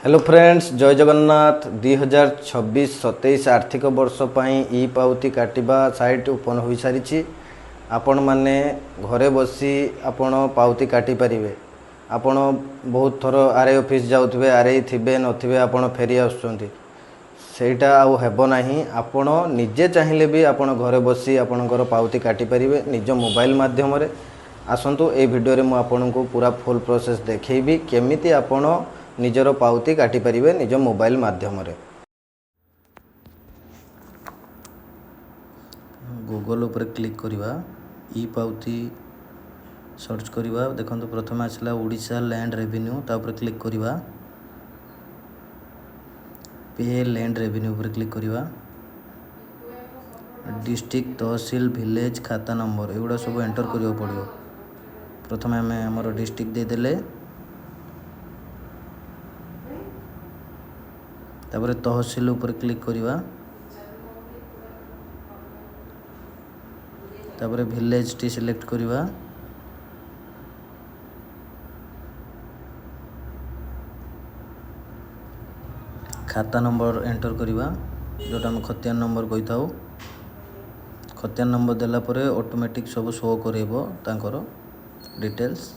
Hello friends, जय जगन्नाथ। 2026-27 आर्थिक वर्ष पाई ई पाउती काटिबा साइट ओपन हो सारी। आपण माने घरे बसी आपण पाउती काटी परिवे। आपण बहुत थर आरए ऑफिस जाउथबे, आरए थिबे नथिबे, आपण फेरी आसुचंती, सेटा आउ हेबो नाही। आपण निजे चाहिले भी आपण घरे बसी आपणकर पाउती काटी परिवे निज मोबाइल माध्यम रे। आसंतु ए वीडियो रे मु आपनको पूरा फुल प्रोसेस देखैबी केमिति आपण निजर पाउती काटी परिवे निज मोबाइल माध्यम रे। गूगल ऊपर क्लिक करिवा, ई पाउती सर्च करिवा। देखंतु प्रथम आसला ओडिशा लैंड रेवेन्यू, ता ऊपर क्लिक करिवा। पे लैंड रेवेन्यू ऊपर क्लिक करिवा। डिस्ट्रिक्ट, तहसील, विलेज, खाता नंबर एगुड़ा सब एंटर करियो पड़ियो। प्रथम आम हमर डिस्ट्रिक्ट दे देले, तापर तहसील ऊपर क्लिक करिवा, तापर विलेज टी सिलेक्ट करिवा, खाता नंबर एंटर करिवा जोटा हम खतियान नंबर कही था। खतियान नंबर देला परे ऑटोमेटिक सब शो करेबो तांकर डिटेल्स।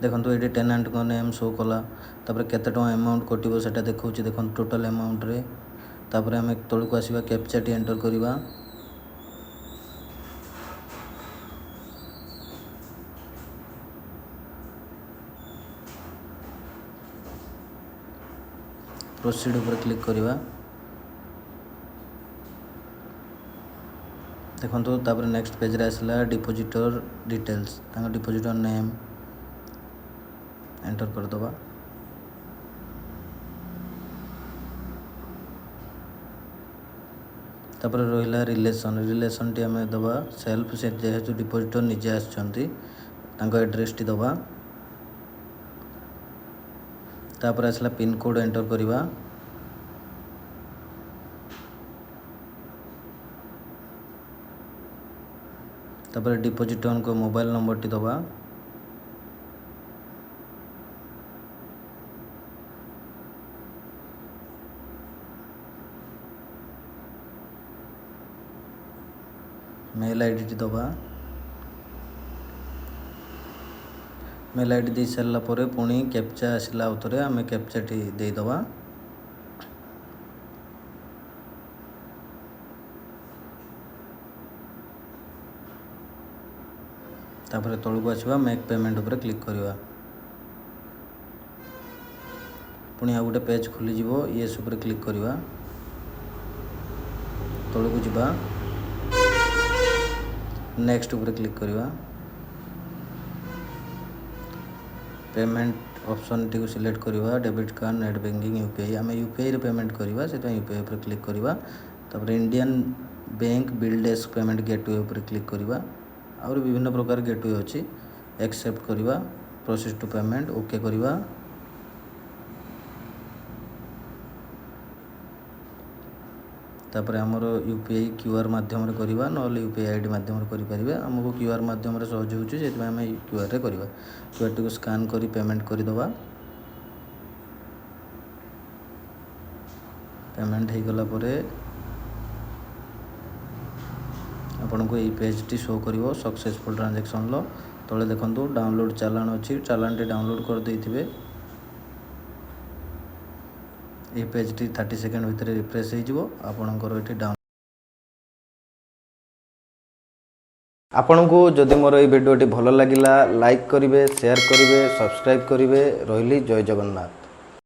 देखंतु एडी टेनेंट को नेम शो कला, तापर केते टका अमाउंट कटिबो सेटा देखौछि। देखंतु टोटल अमाउंट रे, तापर हम तळु को आसीबा, कैप्चा टी एंटर करिवा। प्रोसीड ऊपर क्लिक करिवा। देखंतु तापर नेक्स्ट पेज रे आसला डिपोजिटर डिटेल्स, तांका डिपोजिटर नेम एंटर कर दबा। तापर रहिला रिलेशन टी हमें दबा सेल्फ, से जेहेतु डिपोजिटर निजे आछंती तांका एड्रेस टी दबा। तापर आसला पिन कोड एंटर करिवा। तापर डिपोजिटर को मोबाइल नंबर टी दबा। मेल आईडी टी दबा। मेल आईडी दे सारा पर पुणी कैप्चा आसला, आउथरे आम कैप्चा टी दे दबा। तापर तळु को आसीबा, मेक पेमेंट ऊपर क्लिक करिवा। पुणी आ गोटे पेज खुली जीवो, येस ऊपर क्लिक करिवा। तळु को जीवा, नेक्स्ट ऊपर क्लिक करिवा। पेमेंट ऑप्शन टी को सिलेक्ट करिवा, debit card, net banking, UPI. आम यूपीआई रे पेमेंट करिवा, से यूपीआई ऊपर क्लिक करिवा। तापर Indian bank bill desk payment gateway ऊपर क्लिक करिवा। और विभिन्न प्रकार गेटवे अच्छी, एक्सेप्ट करिवा, प्रोसेस टू पेमेंट ओके करिवा। तापर हमर यूपीआई क्यूआर माध्यम रे करिवा, नले यूपीआई आईडी माध्यम रे करि परिबे। हमको क्यूआर माध्यम रे सहज होउची, जेति हम क्यूआर रे करिवा। क्यूआर टी को स्कैन करी पेमेंट करि दबा। पेमेंट हे गला परे आपन को ए पेज टी शो करिवो सक्सेसफुल ट्रांजैक्शन लो। तळे देखंतु डाउनलोड चालान अछि, चालान टी डाउनलोड कर देथिबे। ए पेज टी 30 सेकंड भितर रिफ्रेश हे जिवो। आपनकर एठी डाउन आपनको जदि मोर ए वीडियो टी भलो लागिला, लाइक करिवे, शेयर करिवे, सब्सक्राइब करिवे। रहिली जय जगन्नाथ।